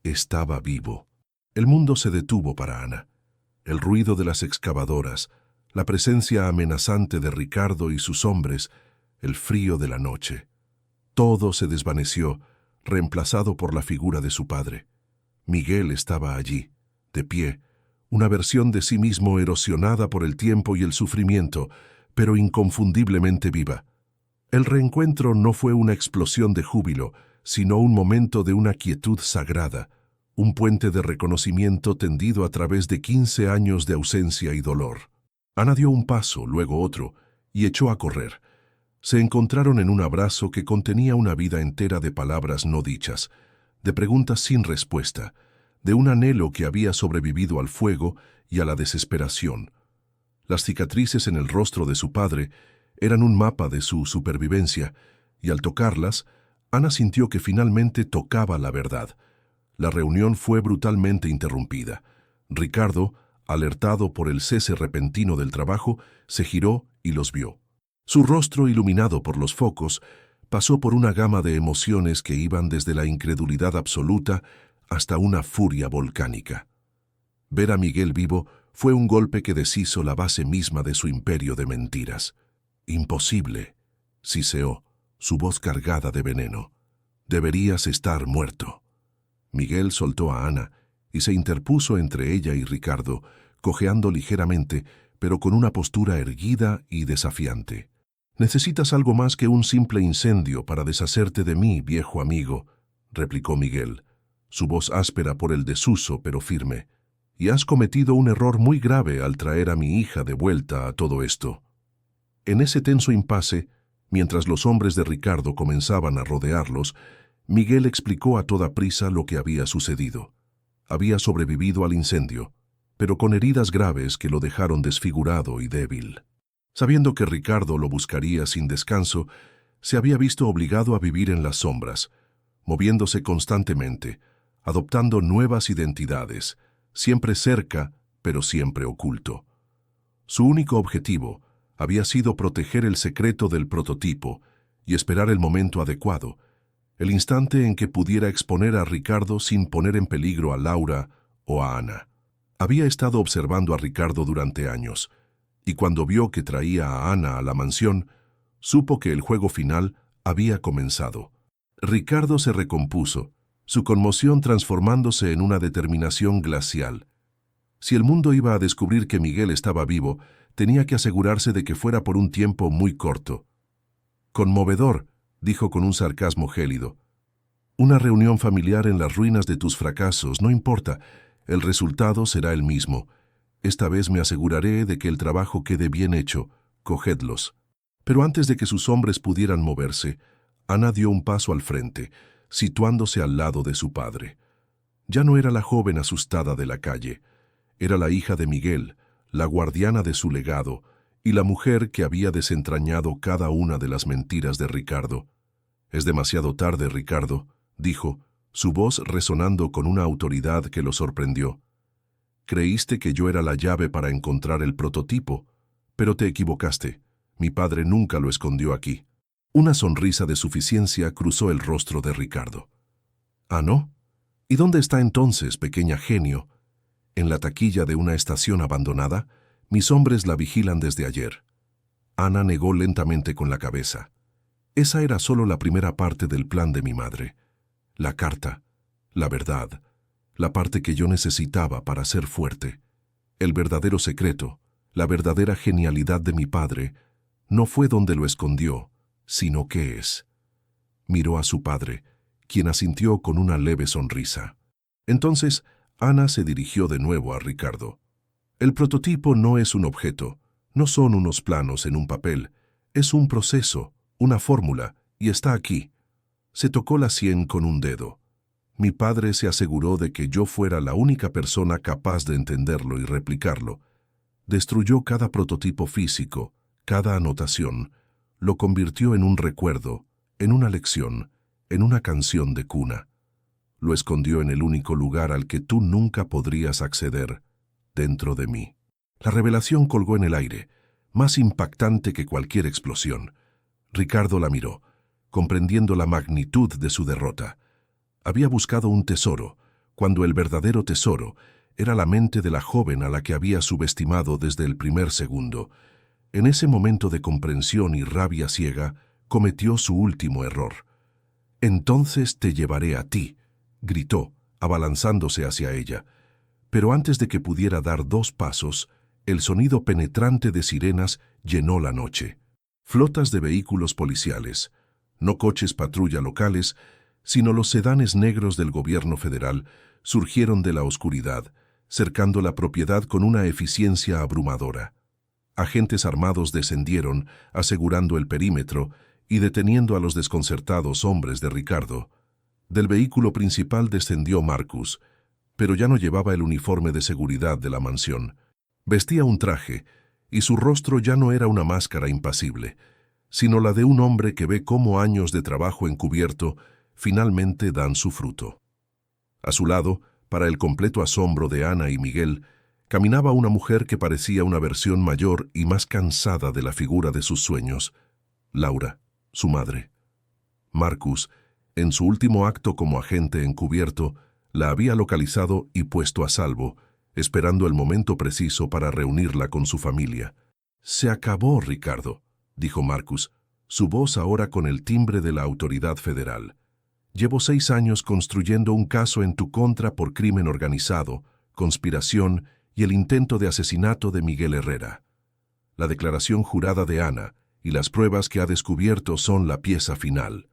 Estaba vivo. El mundo se detuvo para Ana. El ruido de las excavadoras, la presencia amenazante de Ricardo y sus hombres, el frío de la noche. Todo se desvaneció, reemplazado por la figura de su padre. Miguel estaba allí, de pie, una versión de sí mismo erosionada por el tiempo y el sufrimiento, pero inconfundiblemente viva. El reencuentro no fue una explosión de júbilo, sino un momento de una quietud sagrada, un puente de reconocimiento tendido a través de 15 años de ausencia y dolor. Ana dio un paso, luego otro, y echó a correr. Se encontraron en un abrazo que contenía una vida entera de palabras no dichas, de preguntas sin respuesta, de un anhelo que había sobrevivido al fuego y a la desesperación. Las cicatrices en el rostro de su padre eran un mapa de su supervivencia, y al tocarlas, Ana sintió que finalmente tocaba la verdad. La reunión fue brutalmente interrumpida. Ricardo, alertado por el cese repentino del trabajo, se giró y los vio. Su rostro, iluminado por los focos, pasó por una gama de emociones que iban desde la incredulidad absoluta hasta una furia volcánica. Ver a Miguel vivo fue un golpe que deshizo la base misma de su imperio de mentiras. «Imposible», siseó, su voz cargada de veneno. «Deberías estar muerto». Miguel soltó a Ana y se interpuso entre ella y Ricardo, cojeando ligeramente, pero con una postura erguida y desafiante. «Necesitas algo más que un simple incendio para deshacerte de mí, viejo amigo», replicó Miguel, su voz áspera por el desuso pero firme. «Y has cometido un error muy grave al traer a mi hija de vuelta a todo esto». En ese tenso impasse, mientras los hombres de Ricardo comenzaban a rodearlos, Miguel explicó a toda prisa lo que había sucedido. Había sobrevivido al incendio, pero con heridas graves que lo dejaron desfigurado y débil. Sabiendo que Ricardo lo buscaría sin descanso, se había visto obligado a vivir en las sombras, moviéndose constantemente, adoptando nuevas identidades, siempre cerca, pero siempre oculto. Su único objetivo había sido proteger el secreto del prototipo y esperar el momento adecuado, el instante en que pudiera exponer a Ricardo sin poner en peligro a Laura o a Ana. Había estado observando a Ricardo durante años, y cuando vio que traía a Ana a la mansión, supo que el juego final había comenzado. Ricardo se recompuso, su conmoción transformándose en una determinación glacial. Si el mundo iba a descubrir que Miguel estaba vivo, tenía que asegurarse de que fuera por un tiempo muy corto. «Conmovedor», dijo con un sarcasmo gélido. «Una reunión familiar en las ruinas de tus fracasos, no importa, el resultado será el mismo. Esta vez me aseguraré de que el trabajo quede bien hecho, cogedlos». Pero antes de que sus hombres pudieran moverse, Ana dio un paso al frente, situándose al lado de su padre. Ya no era la joven asustada de la calle, era la hija de Miguel, la guardiana de su legado, y la mujer que había desentrañado cada una de las mentiras de Ricardo. «Es demasiado tarde, Ricardo», dijo, su voz resonando con una autoridad que lo sorprendió. «Creíste que yo era la llave para encontrar el prototipo, pero te equivocaste. Mi padre nunca lo escondió aquí». Una sonrisa de suficiencia cruzó el rostro de Ricardo. «¿Ah, no? ¿Y dónde está entonces, pequeña genio?» «En la taquilla de una estación abandonada. Mis hombres la vigilan desde ayer». Ana negó lentamente con la cabeza. Esa era solo la primera parte del plan de mi madre. La carta, la verdad, la parte que yo necesitaba para ser fuerte. El verdadero secreto, la verdadera genialidad de mi padre, no fue donde lo escondió, sino qué es. Miró a su padre, quien asintió con una leve sonrisa. Entonces, Ana se dirigió de nuevo a Ricardo. El prototipo no es un objeto, no son unos planos en un papel, es un proceso, una fórmula, y está aquí. Se tocó la sien con un dedo. Mi padre se aseguró de que yo fuera la única persona capaz de entenderlo y replicarlo. Destruyó cada prototipo físico, cada anotación, lo convirtió en un recuerdo, en una lección, en una canción de cuna. Lo escondió en el único lugar al que tú nunca podrías acceder, dentro de mí. La revelación colgó en el aire, más impactante que cualquier explosión. Ricardo la miró, comprendiendo la magnitud de su derrota. Había buscado un tesoro, cuando el verdadero tesoro era la mente de la joven a la que había subestimado desde el primer segundo. En ese momento de comprensión y rabia ciega, cometió su último error. «Entonces te llevaré a ti», gritó, abalanzándose hacia ella. Pero antes de que pudiera dar 2 pasos, el sonido penetrante de sirenas llenó la noche. Flotas de vehículos policiales, no coches patrulla locales, sino los sedanes negros del gobierno federal, surgieron de la oscuridad, cercando la propiedad con una eficiencia abrumadora. Agentes armados descendieron, asegurando el perímetro y deteniendo a los desconcertados hombres de Ricardo. Del vehículo principal descendió Marcus, pero ya no llevaba el uniforme de seguridad de la mansión. Vestía un traje, y su rostro ya no era una máscara impasible, sino la de un hombre que ve cómo años de trabajo encubierto finalmente dan su fruto. A su lado, para el completo asombro de Ana y Miguel, caminaba una mujer que parecía una versión mayor y más cansada de la figura de sus sueños, Laura, su madre. Marcus, en su último acto como agente encubierto, la había localizado y puesto a salvo, esperando el momento preciso para reunirla con su familia. «Se acabó, Ricardo», dijo Marcus, su voz ahora con el timbre de la autoridad federal. «Llevo 6 años construyendo un caso en tu contra por crimen organizado, conspiración y el intento de asesinato de Miguel Herrera. La declaración jurada de Ana y las pruebas que ha descubierto son la pieza final».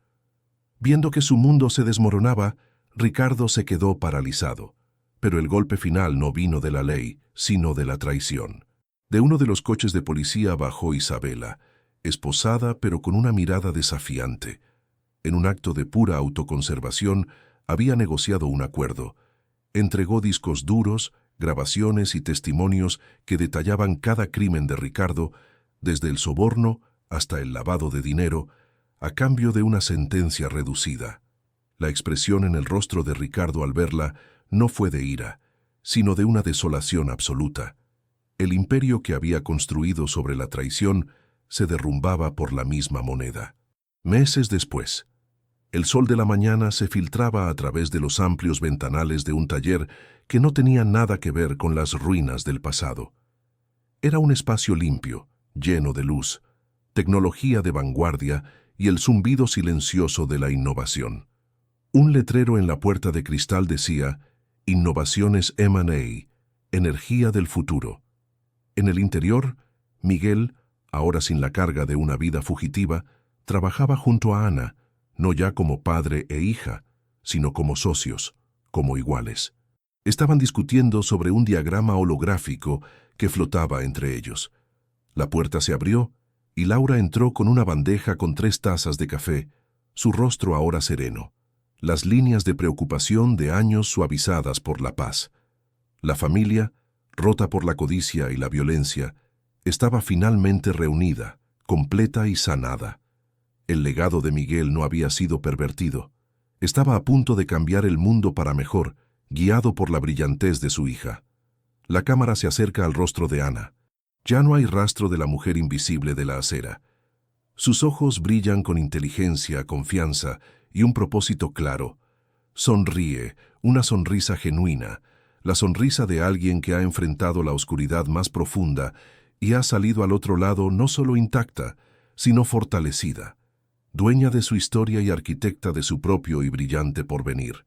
Viendo que su mundo se desmoronaba, Ricardo se quedó paralizado. Pero el golpe final no vino de la ley, sino de la traición. De uno de los coches de policía bajó Isabela, esposada pero con una mirada desafiante. En un acto de pura autoconservación, había negociado un acuerdo. Entregó discos duros, grabaciones y testimonios que detallaban cada crimen de Ricardo, desde el soborno hasta el lavado de dinero, a cambio de una sentencia reducida. La expresión en el rostro de Ricardo al verla no fue de ira, sino de una desolación absoluta. El imperio que había construido sobre la traición se derrumbaba por la misma moneda. Meses después, el sol de la mañana se filtraba a través de los amplios ventanales de un taller que no tenía nada que ver con las ruinas del pasado. Era un espacio limpio, lleno de luz, tecnología de vanguardia y el zumbido silencioso de la innovación. Un letrero en la puerta de cristal decía «Innovaciones M&A, energía del futuro». En el interior, Miguel, ahora sin la carga de una vida fugitiva, trabajaba junto a Ana, no ya como padre e hija, sino como socios, como iguales. Estaban discutiendo sobre un diagrama holográfico que flotaba entre ellos. La puerta se abrió y Laura entró con una bandeja con 3 tazas de café, su rostro ahora sereno, las líneas de preocupación de años suavizadas por la paz. La familia, rota por la codicia y la violencia, estaba finalmente reunida, completa y sanada. El legado de Miguel no había sido pervertido. Estaba a punto de cambiar el mundo para mejor, guiado por la brillantez de su hija. La cámara se acerca al rostro de Ana. Ya no hay rastro de la mujer invisible de la acera. Sus ojos brillan con inteligencia, confianza y un propósito claro. Sonríe, una sonrisa genuina, la sonrisa de alguien que ha enfrentado la oscuridad más profunda y ha salido al otro lado no solo intacta, sino fortalecida, dueña de su historia y arquitecta de su propio y brillante porvenir.